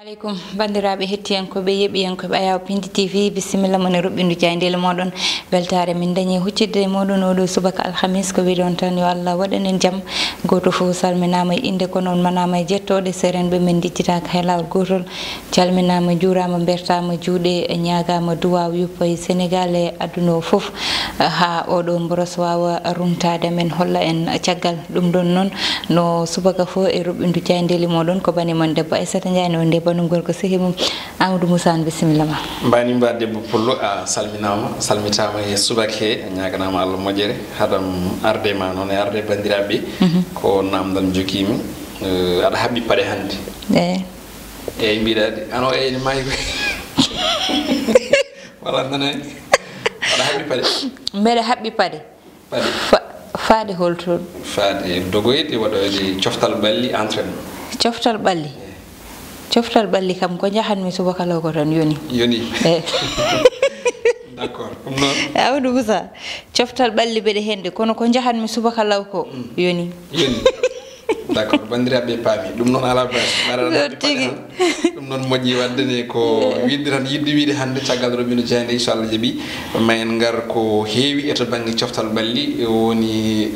Alaikum bandiraɓe hettiyankoɓe yeɓiyankoɓe Ayaw Pindi TV bisimilla mon e ruɓɓindu jayndele moɗon weltare min dañi huccidde moɗon oɗo subaka alhamis ko wiɗon tan yo Allah waɗanen jaam goto fo salminama e inde ko noon manama e jettoɗe serenɓe men diccitaka hay lawol gotol calminama juurama bertama juuɗe e ñagama duwaw yuppa e Sénégal e aduna o foof ha oɗo mboros wawa rumtade men holla en caggal ɗum ɗon noon no subaka fo e ruɓɓindu jayndele moɗon ko banimon debbo Aissata Ndiaye no nde banum gorko sehi mum Amadou Moussa bisimilla ma mbani mba debbo pullo a salmitama e subake ñaganama Allah moƴƴere haɗam arde ma noon e arde bandiraɓe ko namdal jokimi aɗa haɓɓi paɗe hande eyyi mbiɗade ano eyni mayi wala nana aɗa haɓɓi paɗe mbeɗa haɓɓi paɗe faade holtoon faade dogoyde waɗoyde coftal ɓalli entraînement coftal ɓalli coftal ɓalli kam ko jahanmi subaka law ko tan yoni d'accord ɗum noon Amadou Moussa coftal ɓalli mbeɗa hende kono ko jahanmi subaka law ko yoni d'accord bandiraɓe paami ɗum noon ala base tigi ɗum noon moƴƴi waddene ko widde tan yidde wiide hannde caggal roɓino jeyde inchallah jaaɓi ma en ngar ko heewi e to banggue coftal ɓalli woni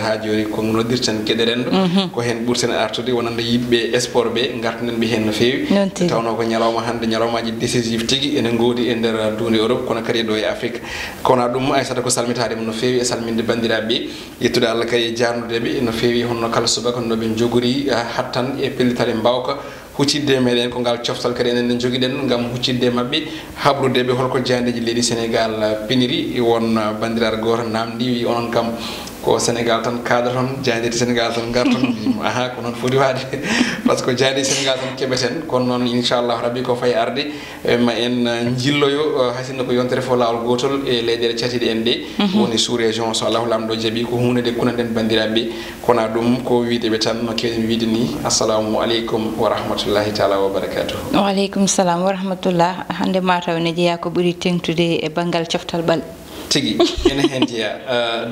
ha joni ko noddirten gueɗe rendo ko hen ɓurten artude wonande yimɓe sport ɓe gartanen ɓe hen no fewi tawno ko ñalawma hande ñalawmaji décisif tigui ene goodi e nder duundi Europe kono kadi ɗo e Afrique kono ɗum Aissata ko salmitade no fewi e salminde bandiraɓe yettude Allah kay jarnudeɓe no fewi honno kala subaka no ɓe jogori hattan e pellitare mbawka huccidde meɗen ko ngal coftal kadi enen joguiɗen gam huccidde mabɓe habrudeɓe holko jayandeji leydi Sénégal péniri won bandiraɗo goto namdi wi onon kam ko Sénégal tan kaada toon jaydeji Sénégal tan garton aha ko noon foti wade par ce que jaydeji Sénégal tan keɓeten kono noon inchallah rabbi ko fayi arde ma en jilloyo hasinno ko yontere fo lawol gotol e leyɗele catiɗe en ɗe woni sous région so Allahu lamɗo jaaɓi ko hunde de kunanden bandiraɓe kono ɗum ko wideɓe tan no kewɗen wiide ni assalamu aleykum wa rahmatullahi taala wa barakatuh wa aleykum salam wa rahmatullah hande mataw ne jeeya ko ɓuuri tengtude e banggal coftal ɓal tigi ene hen jeeya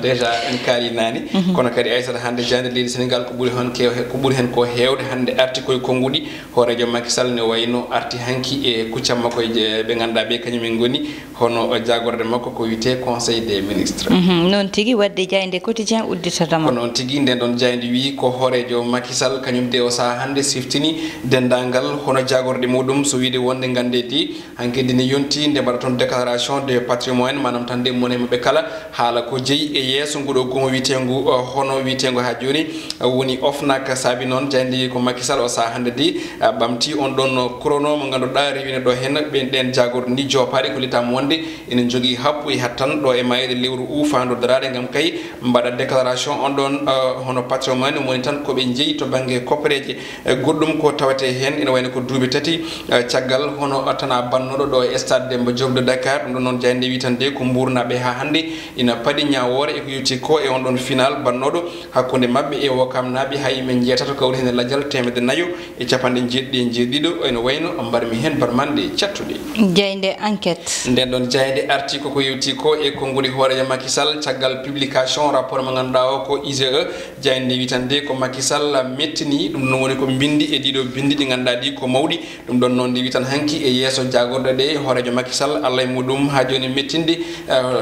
déjà en kaali nani kono kadi Aissata hande jande leydi Sénégal ko ɓuuri hen ko hewde hande arti koye konguɗi horejo Macky Sall ne wayno arti hanki e kuccam makko ɓe ganduɗa ɓe kañumen goni hono jagorde makko ko wiyete conseil des ministres noon tigui wadde jayde quotidien udditatama ko noon tigui nden ɗon jayde wi ko horejo Macky Sall kañum de o saaha hande siftini dendagal hono jagorde muɗum so wiide wonde gandeti hankkadi ne yonti nde mbaɗa toon déclaration de patrimoine manam tan nde ɓe kala haala ko jeeyi e yesso nguɗo gomo witengu hono witengu ha joni woni OFNAC saabi noon jaydi ko Macky Sall o saaha hande de ɓamti on ɗon chrono mo ganduɗa rewine ɗo hen ɓen ɗen jagorde ndi jopaɗe ko litama wonde ene jogui happu e hattan ɗo e mayede lewru fandu darade gam kay mbaɗa déclaration on ɗon hono patrimoine woni tan koɓe jeeyi to banggue koppareje goɗɗum ko tawete hen ene wayno ko duuɓi tati caggal hono tana bannoɗo ɗo e stade Demba Diop de Dakar ɗum ɗon noon jayde witande ko mburnaɓe ha hande ina paadi ñawore e ko yetti ko e on ɗon final bannoɗo hakkude mabɓe e Ouakam naaɓe ha yimɓe jeetato kawri hen ladial 400 e capanɗe jeeɗiɗi e jeeɗiɗo ene wayno mbarmi hen barmande cattuɗe jeyde enquête nden ɗon jayde arti koko yewti ko e konnguli hoorejo Macky Sall caggal publication rapport mo ganduɗa o ko IGE jayde witande ko Macky Sall mettini ɗum noon woni ko bindi e ɗiɗo bindi ɗi ganduɗa ɗi ko mawɗi ɗum ɗon noon ndi witan hanki e yesso jagorɗe ɗe hoorejo Macky Sall Allah e muɗum ha joni mettinde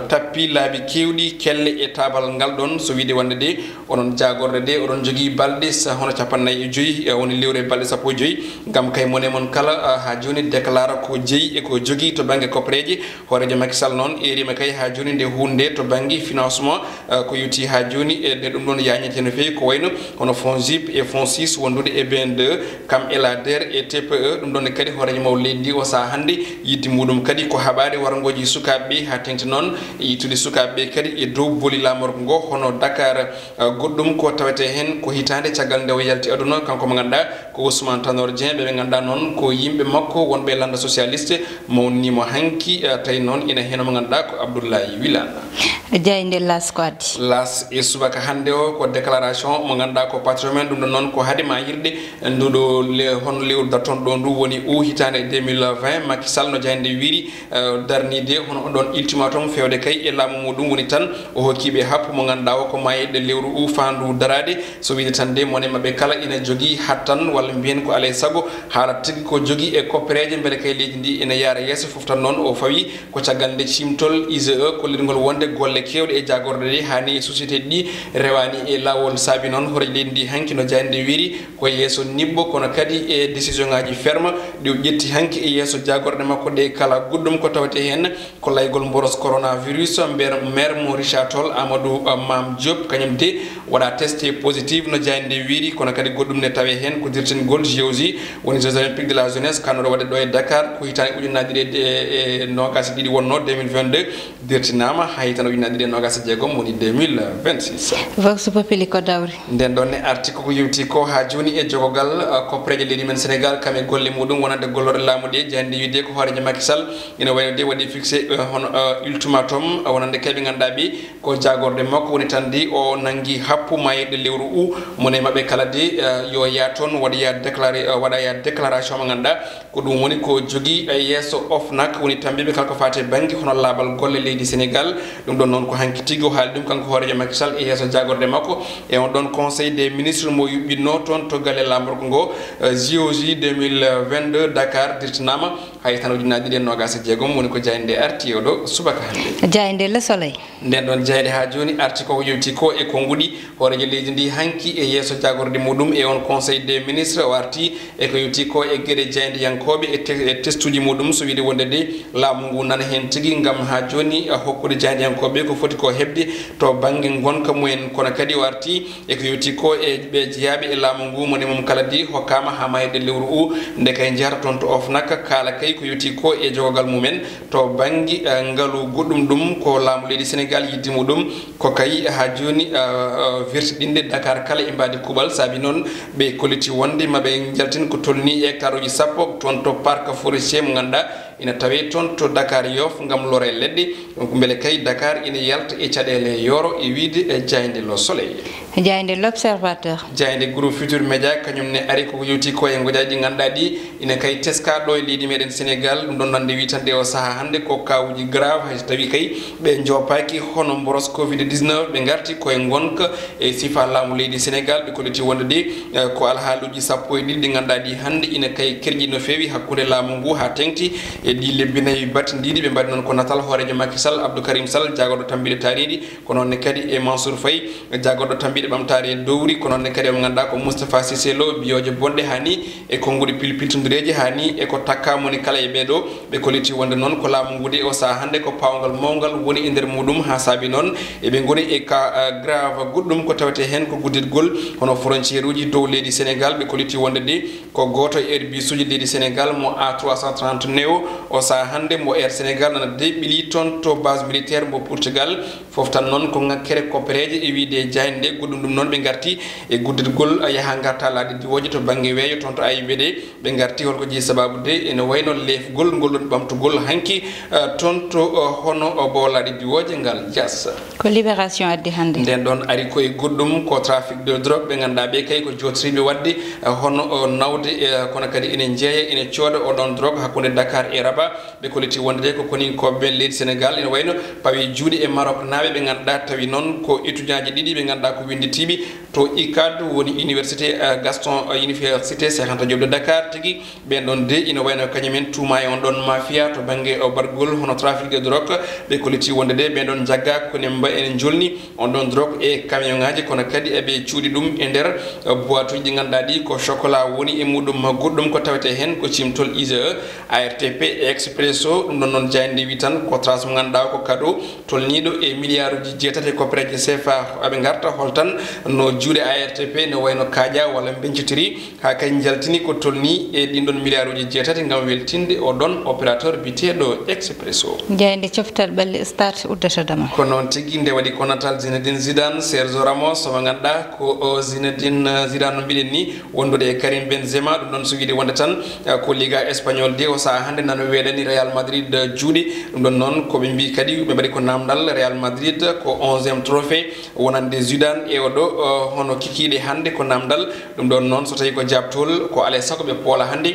tappi laabi kewɗi kelle e tabal ngal ɗon so wiide wonde de onon jagorde de oɗon jogui balɗe hono 45 woni lewre balɗe 15 gam kay mone mon kala ha joni déclara ko jeeyi e ko jogui to banggue koppareje hoorejo Macky Sall noon erima kay ha joni nde hunde to banggue financement ko yuti ha joni e ɗum ɗon yañete no fewi ko wayno hono FONGIP e FONSIS wondude e BN2 kam ELADER e TPE ɗum ɗon kadi hoorejo maw leydi o sa hande yidde muɗum kadi ko haɓade wargoji sukaɓeɓe ha tengti noon yittude sukaɓeɓe kadi e dow boli lamorgo ngo hono Dakar goɗɗum ko tawete hen ko hitande caggal nde o yalti aduna kanko mo ganduɗa ko Ousmane Tanor Dieng ɓe ganduɗa noon ko yimɓe makko wonɓe landa socialiste mawnimo hanki tawi noon ina hen mo ganduɗa ko Abdoulaye Wilane jayde las ko addi las e subaka hande o ko déclaration mo ganda ko patrimoine dum non ko hadima yirde ndudo hono lewru ton do ndu woni o hitande 2020 Macky Sall no jayde wiri darnide hono don ultimatum fewde kay e lamu mudum woni tan o hokkibe happu mo ganda o ko mayede lewru u fandu darade so wiide tan de mone mabbe kala ina jogi hattan walla mbiyen ko alay sago hala tigi ko jogi e koppereje mbele kay leedi ndi ina yara yeso fuftan non o fawi ko cagande cimtol ISE ko lirgol wonde golle kewde e jagorde de hani société di rewani e lawol sabi non hore leedi ndi hanki no jande wiri ko yeso nibbo kono kadi e décision ngaji ferme di jetti hanki e yeso jagorde makko de kala guddum ko tawte hen ko laygol mboros coronavirus mber maire mo Richard Toll Amadou Mam Diop kanyum de wada testé positive no jande wiri kono kadi goddum ne tawe hen ko dirten gol JOJ woni Jeux olympiques de la jeunesse kanodo wade do e Dakar ko hitani ujunnaji de nokasi didi wonno 2022 dirtinama haytano ujunnaji de nokasi jegom woni 2026 vox populi ko dawri den don ne article ko yewti ko ha joni e jogogal ko preje leydi men Sénégal kame golle mudum wonande gollore laamude jande wide ko horeje Macky Sall ina wayno de wadi fixé hono ultimatum wonande kebe ganda bi ko jagorde makko woni tandi o nangi happu mayde lewru u mone mabbe kala de yo ya ton wadi ya déclarer wada ya déclaration ganda ko dum woni ko jogi yeso ofnak woni tambibe kalko fate bangi hono labal golle leydi Sénégal dum don non ko hanki tigo haal dum kanko horeje Macky Sall e yeso jagorde makko e on don conseil des ministres mo yubbino ton to galle lamborgo ngo JOJ 2022 Dakar dirtinama hay tan ujunnaji de nogasa jegom woni ko jayde arti odo subaka hande jayde le soleil den don jayde ha joni arti ko yewti ko e ko ngudi horeje leydi ndi hanki e yeso jagorde mudum e on conseil des ministres warti e ko yewti ko e gede jayde yankobe e testuji mudum so wiide wonde de laamu ngu nana hen tigi ngam ha joni hokkude jayde yankobe ko foti ko hebde to bangi gonka mumen kono kadi warti e ko yewti ko e be jiyabe e laamu ngu moni mum kala di hokkama ha mayde lewru u nde kay jarata ton to ofnak kala kay ko yewti ko e jogal mumen to bangi ngalu goddum dum ko laamu leydi Sénégal yiddi mudum ko kay ha joni vertidinde Dakar kala e mbadi kubal sabi non be koliti wonde mabe jaltin ko tolni hectare uji sappo ton to parc forestier mo ganda ina tawe ton to Dakar Yoff ngam lore ledde mbele kay Dakar ina yalta e cadele yoro e wiide e jayde lo soleil jayde l'observateur jayde groupe futur media kanyum ne ari ko yewti ko e ngojaji ganda di ina kay teska do e leydi meden Sénégal dum don nande witande o saha hande ko kawuji grave hay tawi kay be jopaki hono mboros covid 19 be garti ko e gonka e sifa laamu leydi Sénégal be koliti wonde de ko alhaaluji sappo e dildi ganda di hande ina kay kerji no fewi hakkude laamu ngu ha tengti e di lebbinayi batindidi be mbadi non ko natal horejo Macky Sall Abdou Karim Sall jagodo tambide taridi ko non ne kadi e Mansour Faye jagodo tambide bamtare dowri ko non ne kadi mo ganda ko Moustapha Cissé Lo biyoje bonde hani e ko ngudi pilpiltondireje hani e ko takkamo ni kala e bedo be koliti wonde non ko laamu ngudi o sa hande ko pawngal mawgal woni e nder mudum ha sabi non e be ngoni e ka grave guddum ko tawete hen ko gudditgol hono frontière uji dow leydi Sénégal be koliti wonde de ko goto e Airbus uji leydi Sénégal mo A330 neo o sa hande mo Air Sénégal nana debili ton to base militaire mo Portugal foftan non ko ngakkere koppereje e wiide jayde guddum dum non be garti e gudditgol yaha garta laade diwoje to bangi weeyo ton to aybede be garti holko ji sababu de ene wayno lefgol ngol bamtugol hanki ton to hono o bolade diwoje ngal jassa ko libération addi hande den don ari ko e guddum ko trafic de drogue be ganda be kay ko jotribe wadde hono nawde kono kadi ene jeeya ene cioda o don drogue hakkunde Dakar e Rabat be koliti wonde ko koni ko ben leydi Sénégal ene wayno pawi juudi e Maroc naabe be ganda tawi non ko étudiant didi be ganda ko winditibi to ICAD woni université Gaston université Cheikh Anta Diop de Dakar tigi ben don de ene wayno kanyemen tuma e on don mafia to bange o bargol hono trafic de drogue be koliti wonde de ben don jagga ko ne mba en jolni on don drogue e camion ngaji kono kadi e be cuudi dum e der boîte ji ganda di ko chocolat woni e mudum guddum ko tawete hen ko cimtol ISE ARTP Expresso dum non jayndi witan ko trans mo ganda ko kado tolnido e milliard ji jetate ko preje CFA abe garta holtan tan no juuɗe ARTP no wayno kaaƴa walla bencitiri ha kay jaltini ko tolni e ɗin milliard uji jeetati ngam weltinde o ɗon opérateur biteɗo Expresso jeyde coftal ɓalli start uddata dama ko noon tigui nde waɗi konatal Zinedine Zidane Sergio Ramos mo ganduɗa ko Zinedine Zidane no mbiɗen ni wondude e Karim Benzema ɗum ɗon so wiide wonde tan ko Liga espagnol de o saaha hande nano weeɗani Real Madrid juuɗe ɗum ɗon noon koɓe mbi kadi ɓe mbaɗi ko namdal Real Madrid ko 11e trophée wonande Zidane e oɗo hono kikiɗe hande ko namdal ɗum ɗon noon so tawi ko jabtol ko alay saago ɓe poola hande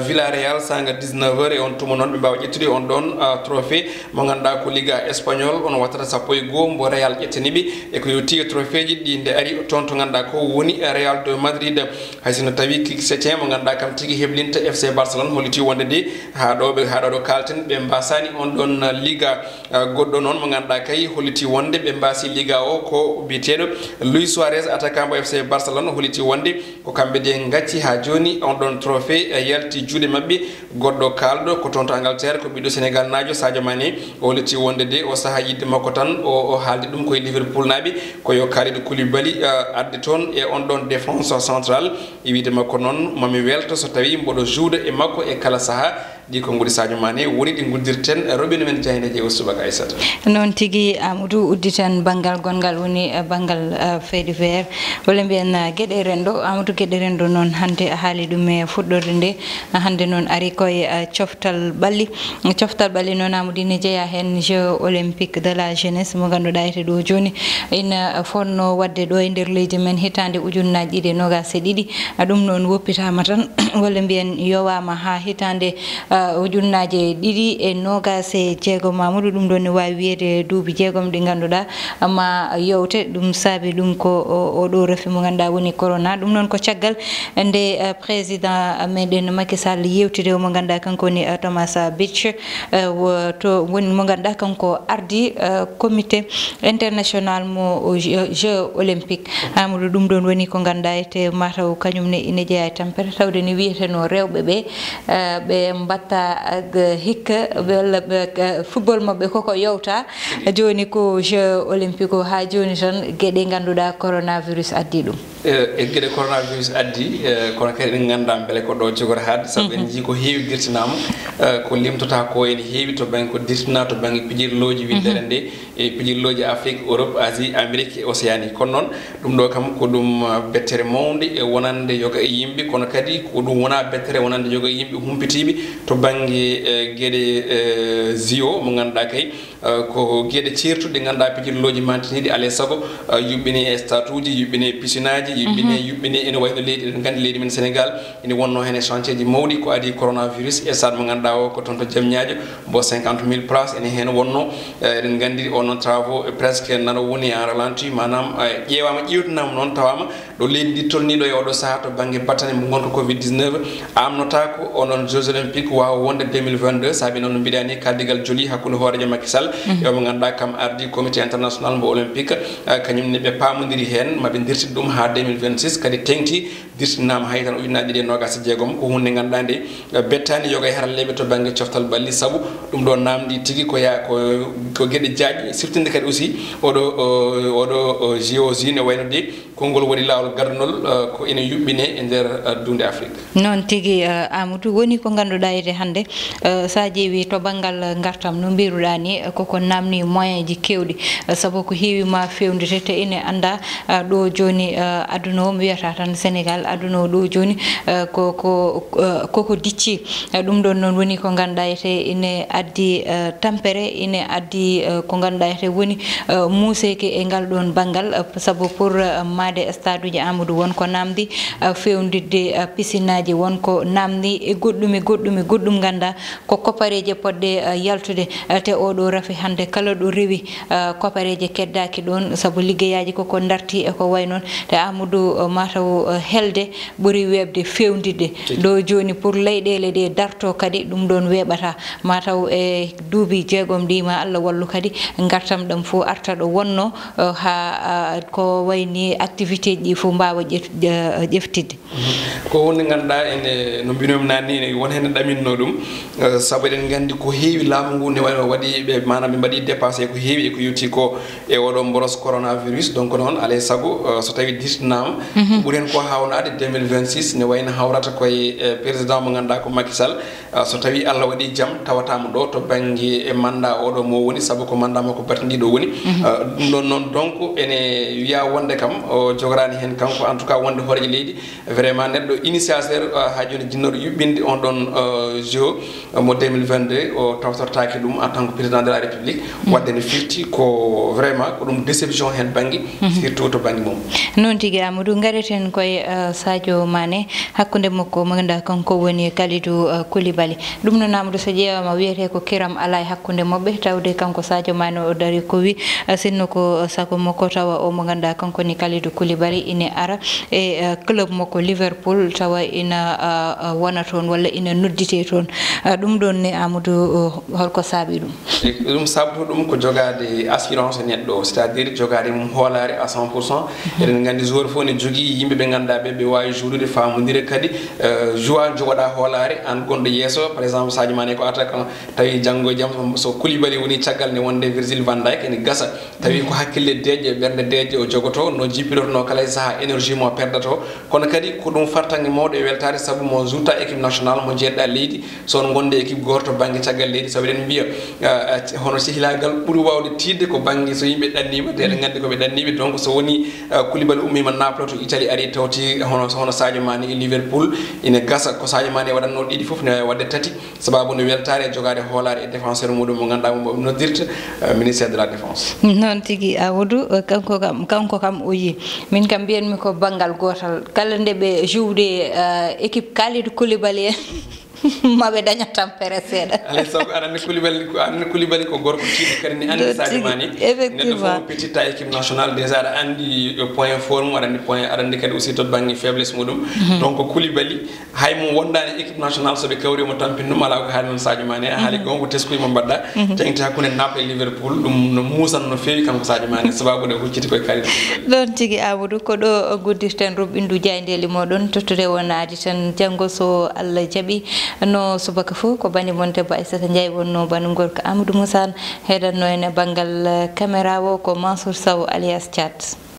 Villarreal sanga 19h e on tuma noon ɓe mbawa ƴettude on ɗon trophée mo ganduɗa ko Liga espagnol on wattata 11 mbo Real ƴettaniɓe e ko yetti trophée ji ɗi nde ari toon to ganduɗa ko woni Real de Madrid haysino tawi kiki 7e mo ganduɗa kam tigui heblinta FC Barcelone holliti wonde de ha ɗo kalten ɓe mbasani on ɗon Liga goɗɗo noon mo ganduɗa kay holliti wonde ɓe mbasi Liga o ko biteɗo Luis Suarez attaquant mo FC Barcelone holliti wonde ko kamɓe de gacci ha joni on ɗon trophée yalti juuɗe mabɓe goɗɗo kalɗo ko toon to Angleterre ko ɓiɗɗo Sénégal najo Sadio Mané o holliti wonde de o saaha yidde makko tan o haaldi ɗum koye Liverpool naɓe koyo Kalidou Koulibaly adde toon e on ɗon défense central e wiide makko noon mami welta so tawi mboɗo joude e makko e kala saaha ɗi ko ngudi Sadio Mané woni ɗi guddirten roɓino men jayneje o subaka Aissata noon tigui Amadou udditan banggal gongal woni banggal fait divers walla mbiyen gueɗe rendo Amadou gueɗe rendo noon hande haali ɗum e fuɗɗorde nde hande noon ari koye coftal ɓalli noon Amadou ine jeeya hen jeux olympique de la jeunesse mo ganduɗa ete ɗo joni ina fonno wadde ɗo e nder leydi men hitande ujunnaji ɗiɗi e nogas e ɗiɗi ɗum noon woppitama tan walla mbiyen yowama ha hitande ujunnaje ɗiɗi e nogas e jeegom Mamadou ɗum ɗon ne wawi wiyede duuɓi jeegom ɗi ganduɗa ma yewte ɗum saabi ɗum ko oɗo rafi mo ganduɗa woni corona ɗum noon ko caggal nde président meɗen Macky Sall yewtide mo ganduɗa kanko woni Thomas Bich to woni mo ganduɗa kanko ardi comité international mo jeux olympique Amadou ɗum ɗon woni ko ganduɗa ete mataw kañumne ine jeeya tampere tawde ni wiyeteno rewɓe ɓe mbatta hikka walla football mabɓe koko yewta joni ko jeux olympique o ha joni tan gueɗe ganduɗa coronavirus addi ɗum e gueɗe coronavirus addi kono kadi ɗen ganda beele ko ɗo jogori hadde saabu en jii ko heewi dirtinama ko limtota ko ene heewi to banggue ko dirtina to banggue pijirloji widdere nde e pijirloji Afrique Europe Asie Amérique e Océanie kono noon ɗum ɗo kam ko ɗum bettere mawde e wonande yoga e yimɓe kono kadi ko ɗum wona bettere wonande yoga e yimɓe humpitiɓe to banggue gueɗe zio mo ganduɗa kay ko gueɗe certuɗe ganduɗa pijirloji mantiniɗi alay saago yuɓɓini e stade uji yuɓɓini e piscine aji yuɓɓini ene wayno leydi eɗen gandi leydi men Sénégal ene wonno hen e chantier ji mawɗi ko adi coronavirus e stade mo ganduɗa o ko toon to Diamniadio mbo 50.000 places ene hen wonno eɗen gandi onon travaux presque nano woni en ralenti manam ƴeewama ƴewtinama noon tawama ɗo leydi ndi tolniɗo e oɗo saaha to banggue battane mo gonka Covid 19 amnota ko onon jeux olympique wawa wonde 2022 saabi noon no mbiɗani kaddigal jooli hakkude hoorejo Macky Sall yomo ganduɗa kam ardi comité international mbo olympique kañumne ɓe pamodiri hen maɓe dirtide ɗum ha 2026 kadi tengti dirtinama hay tan ujunnaji ɗiɗi e nogas e jeegom ko hunde ganduɗa nde bettani yoga e haralleɓe to banggue coftal balli saabu ɗum ɗo namdi tigui ko gueɗe jaaƴi siftinde kadi aussi oɗo JOJ ne wayno de konngol waɗi lawol gardunol ko ene yuɓɓine e nder dunde Afrique noon tigui Amadou woni ko ganduɗa ede hande sa ƴeewi to banggal gartam no mbiruɗa ni koko namni moyen ji kewɗi saabu ko heewima fewndete te ene anda ɗo joni aduna o mi wiyata tan Sénégal aduna o ɗo joni koko dicci ɗum ɗon noon woni ko ganduɗa ete ine addi tampere ine addi ko ganduɗa ete woni muuseke e ngal ɗon banggal saabu pour made stade uji Amadou wonko namdi fewndirde piscine aji wonko namdi e goɗɗum ganda ko kopareje podde yaltude te oɗo rafi hande kala ɗo rewi kopareje keddaki ɗon saabu liggeyaji koko darti e ko way noon te Amadou mataw helde ɓuri webde fewndide do joni pour leyɗele ɗe darto kadi ɗum ɗon weɓata mataw e duuɓi jeegom ɗi ma Allah wallu kadi gartam ɗam fo arta ɗo wonno ha ko wayni activité ji fo mbawa ƴeftide ko wonde ganduɗa ene no mbinomi nanni ne won hen ɗaminno ɗum saabu eɗen gandi ko heewi laamu ngu ne waɗi ɓe manam ɓe mbaɗi dépassé ko heewi e ko yetti ko e oɗo mboros coronavirus donc noon alay saago so tawi distinama ɓuuri hen ko hawnade 2026 ne wayno hawrata koye président mo ganduɗa ko Macky Sall so tawi Allah waɗi jaam tawatama ɗo to banggue e mandat oɗo mo woni saabu ko mandat makko battidiɗo woni ɗum ɗon noon donc ene wiya wonde kam o jogorani hen kanko en tout cas wonde horeje leydi vraiment neɗɗo initiateur ha joni jinnoɗo yuɓɓinde on ɗon jeu mo 2022 o tawtortaki ɗum en tant que président de la république wadde ne firti ko vraiment ko ɗum déception hen banggue surtout to banggue mum noon tigui Amadou gareten koye Sadio Mané hakkude makko mo ganduɗa kanko woni Kalidou Koulibaly ɗum noon Amadou so ƴeewama wiyete ko kiram ala e hakkude mabɓe tawde kanko Sadio Mané o dari ko wi sinno ko sago makko tawa o mo ganduɗa kanko ni Kalidou Koulibaly ine ara e club makko Liverpool tawa ina wona toon walla ina noddite toon ɗum ɗon ne Amadou holko saabi ɗum ɗum sabato ɗum ko jogade assurance neɗɗo c'est à dire jogade mum hoolare à 100% eɗen gandi joueur fof ne jogui yimɓe ɓe ganduɗa ɓe wawi jourude famodire kadi joua jogoɗa hoolare an gonɗo yesso par exemple Sadio Mané ko attaquant tawi janggo e jaam so Koulibaly woni caggal ne wonde Virgil van Dijk ene gasa tawi ko hakkille deeƴe ɓerde deeƴe o jogoto no jippilotono kala e saaha énergie mo perdato kono kadi ko ɗum fartangue mawɗo e weltare saabu mo junta équipe nationale mo jeeɗɗa leydi son gonde équipe goto banggue caggal leydi saabu eɗen mbiya hono sehilagal ɓuuri wawde tidde ko banggue so yimɓe ɗannima te eɗen gandi koɓe ɗanniɓe donc so woni Koulibaly ummima Naples to Italie ari tawti hono Sadio Mané e Liverpool ine gasa ko Sadio Mané waɗanno ɗiɗi foof ne wawi wadde tati sababu no weltare e jogade hoolare e défenseur muɗum mo ganduɗa mo noddirta ministère de la défense noon tigui Amadou kanko kam o yi min kam mbiyanmi ko banggal gotal kala nde ɓe joude équipe Kalidou Koulibaly maɓe daña tampere seeɗa alay saago aɗa Koulibaly ko gorko tiiɗo kadi ne andi Sadio Mané neɗɗo fof pettitta équipe nationale déjà aɗa andi point fort mum aɗa andi point aɗa andi kadi aussi to banggue faiblesse muɗum donc Koulibaly hay mo wondani équipe nationale soɓe kawrimo tampinɗum ala ko haali noon Sadio Mané a haali gonko teskuye mo mbaɗɗa jangti hakkude Naples e Liverpool ɗum no muusan no feewi kanko Sadio Mané sababude hucciti koye Kalidou ɗon tigui Amadou ko ɗo guddirten roɓɓindu jaydeli moɗon tottude wonadi tan janggo so Allah jaaɓi no subaka fo ko bani mon debbo Aissata Ndiaye wonno bani gorko Amadou Moussa heɗanno ene banggal caméra o ko Mansour Sow alias Thiat